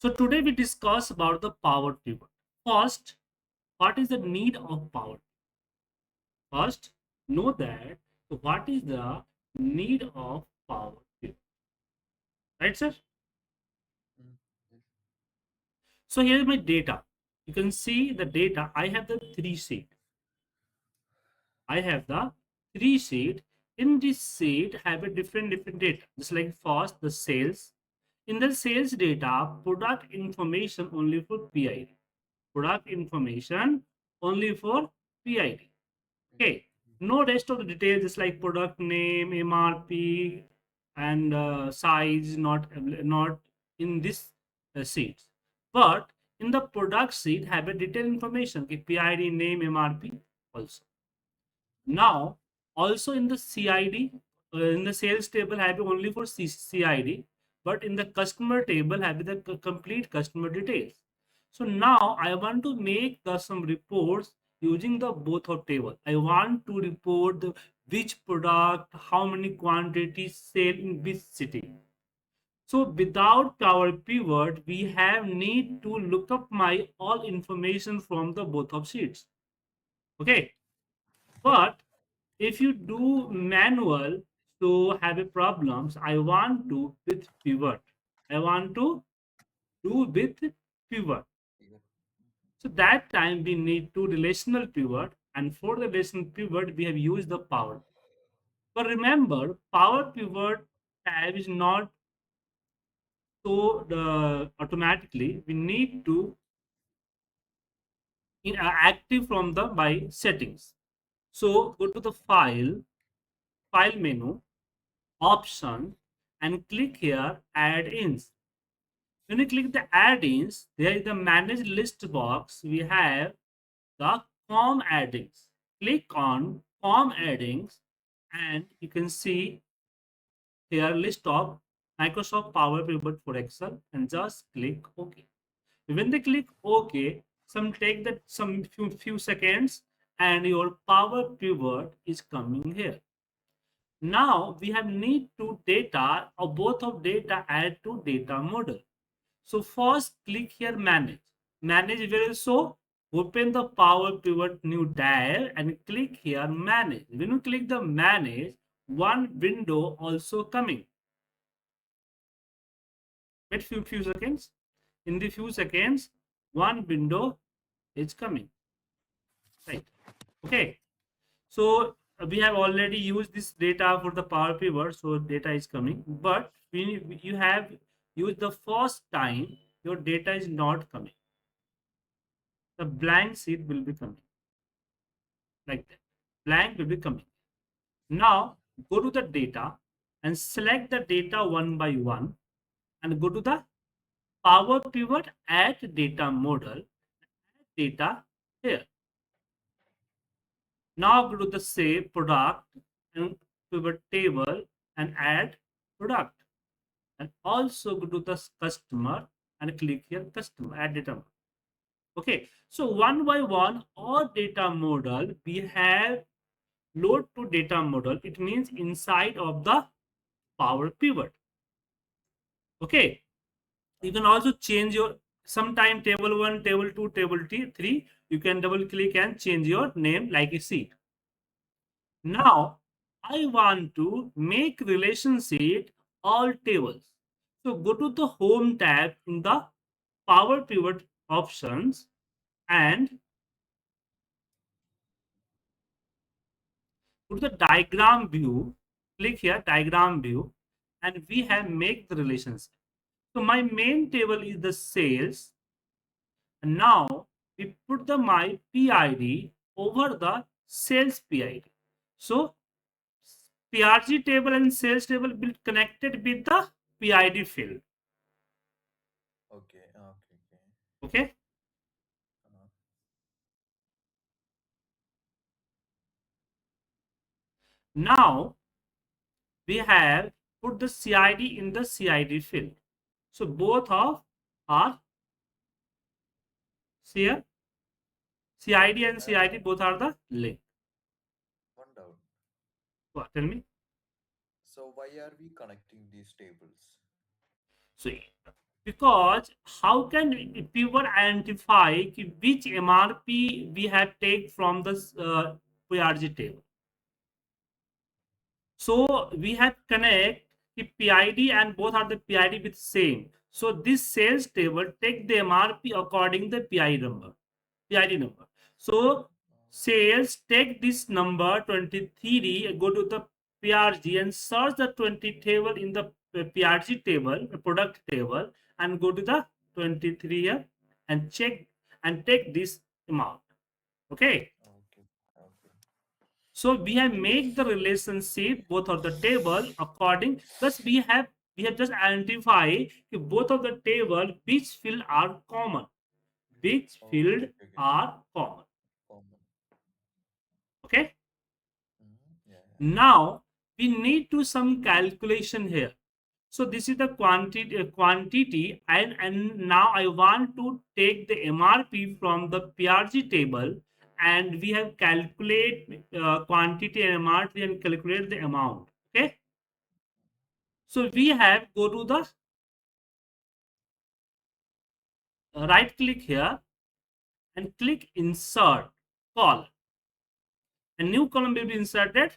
So today we discuss about the power pivot. First, what is the need of power? First, know that what is the need of power pivot, right, sir? Mm, yes. So here is my data. You can see the data. I have the three sheet. I have the three sheet. In this sheet, have a different data. Just like first, the sales. In the sales data, product information only for PID. Product information only for PID. Mm, Okay. No rest of the details, just like product name, MRP, and size, not in this sheet. But in the product sheet, have a detailed information, okay, PID, name, MRP also. Now, also in the CID, in the sales table, have only for CID, but in the customer table, have the complete customer details. So now I want to make some reports using the both of table. I want to report the which product, how many quantities sale in which city. So without Power Pivot, we have need to look up my all information from the both of sheets. Okay, but if you do manual, so have a problems. I want to with pivot. I want to do with pivot. yeah. So that time we need to relational pivot, and for the relational pivot we have used the power. But remember, power pivot tab is not so the automatically. We need to active from the by settings. So go to the file menu, option, and click here add-ins. When you click the add-ins, there is the manage list box. We have the com add-ins. Click on com add-ins and you can see here list of Microsoft Power Pivot for Excel and just click OK. When they click OK, some take that some few seconds and your Power Pivot is coming here. Now we have need to data or both of data add to data model. So first click here manage. Manage where so open the Power Pivot new dial and click here manage. When you click the manage, one window also coming. Wait few seconds. In the few seconds, one window is coming. Right. Okay. So we have already used this data for the Power Pivot, so data is coming. But when you have used the first time, your data is not coming. The blank sheet will be coming like that. Blank will be coming. Now go to the data and select the data one by one and go to the Power Pivot add data model data here. Now go to the save product and pivot table and add product. And also go to the customer and click here customer add data model. Okay, so one by one all data model we have load to data model. It means inside of the Power Pivot. Okay, you can also change your sometime table 1, table 2, table 3. You can double click and change your name like a sheet. Now I want to make relationship all tables. So go to the home tab in the Power Pivot options and go to the diagram view. Click here diagram view and we have make the relationship. So my main table is the sales. And now we put the my PID over the sales PID. So PRG table and sales table will be connected with the PID field. Okay, okay, okay. Okay. Uh, Now we have put the CID in the CID field. So both of are here. CID and I have CID both are the link. one doubt. What, tell me. So why are we connecting these tables? See. because how can pivot identify which MRP we have take from the PRG table? So we have connect the PID and both are the PID with same. So this sales table take the MRP according the PID number. PID number. So sales take this number 23, go to the PRG and search the 20 table in the PRG table, the product table, and go to the 23 here and check and take this amount. Okay. Okay. Okay. So we have made the relationship both of the table according. Thus we have just identify both of the table which field are common. Which Okay. field Okay. Okay. are common. Common. Okay. Yeah. Yeah. Now we need to some calculation here. So this is the quantity and now I want to take the MRP from the PRG table and we have calculate quantity and MRP and calculate the amount. Okay. So we have go to the right click here and click insert column. A new column will be inserted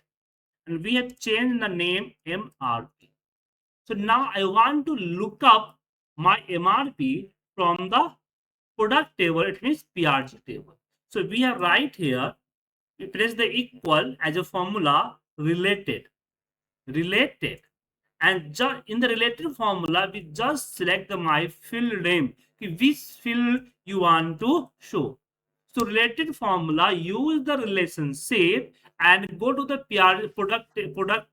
and we have changed the name MRP. So now I want to look up my MRP from the product table, it means PRG table. So we have right here, we press the equal as a formula related. And in the related formula, we just select the my field name, which field you want to show. So related formula, use the relationship and go to the PR product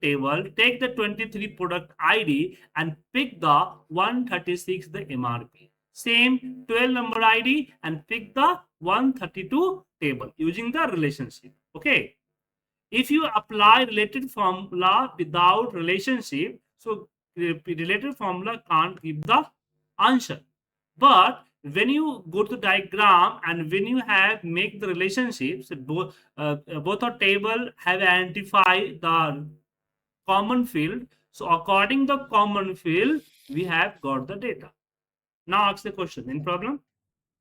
table, take the 23 product ID and pick the 136 the MRP. Same 12 number ID and pick the 132 table using the relationship. Okay. If you apply related formula without relationship, so related formula can't give the answer. But when you go to diagram and when you have make the relationships, both a table have identified the common field. So according the common field, we have got the data. Now ask the question. Any problem?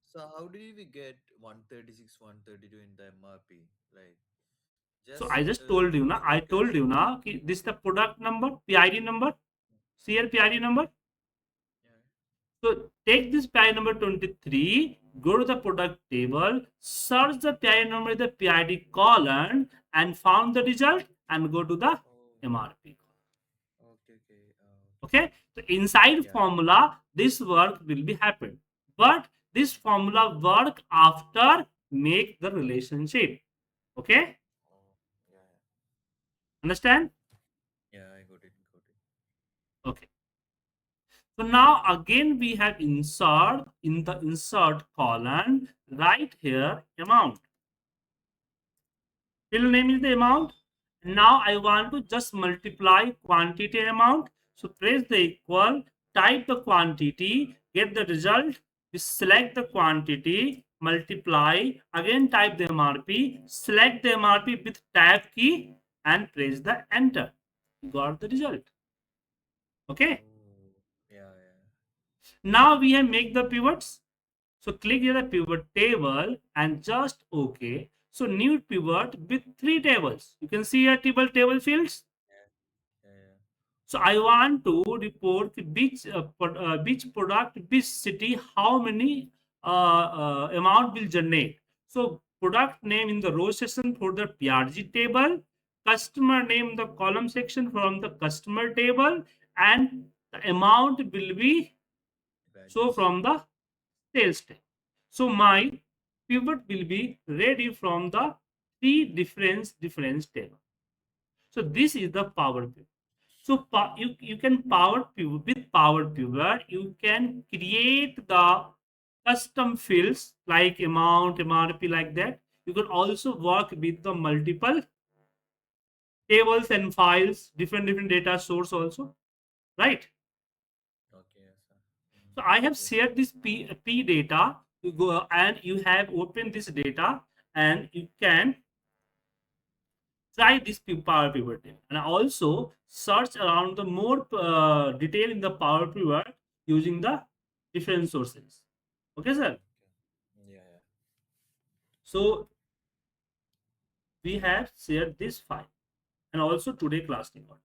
So how did we get 136, 132 in the MRP? Like So just I just told you now. I because told you now. This is the product number, PID number, CL PID number. yeah. So take this PI number 23, go to the product table, search the PI number in the PID column and found the result and go to the Oh, MRP. okay, okay, okay. Okay. So inside Yeah. formula, this work will be happen. But this formula work after make the relationship. Okay. Oh, yeah, yeah. Understand? Yeah, I got it, got it. Okay. So now again we have insert in the insert column right here amount. Field name is the amount. Now I want to just multiply quantity and amount. So press the equal, type the quantity, get the result. We select the quantity, multiply, again type the MRP, select the MRP with tab key and press the enter. Got the result. Okay. Oh, yeah, yeah. Now we have make the pivots. So click here the pivot table and just OK. So new pivot with three tables. You can see here table fields. Yeah, yeah, yeah. So I want to report which product, which city, how many amount will generate. So product name in the row section for the PRG table, customer name in the column section from the customer table, and the amount will be so Badges. from the sales table. So my pivot will be ready from the three different table. So this is the power pivot. So you can power pivot with power pivot. You can create the custom fields like amount, MRP like that. You can also work with the multiple tables and files, different data source also, right? Okay, yes, sir. So I have Yes, sir. shared this P data. You go and you have opened this data and you can try this power pivot table. And also search around the more detail in the power pivot using the different sources. Okay, sir. Okay. Yeah, yeah. So we have shared this file and also today class record.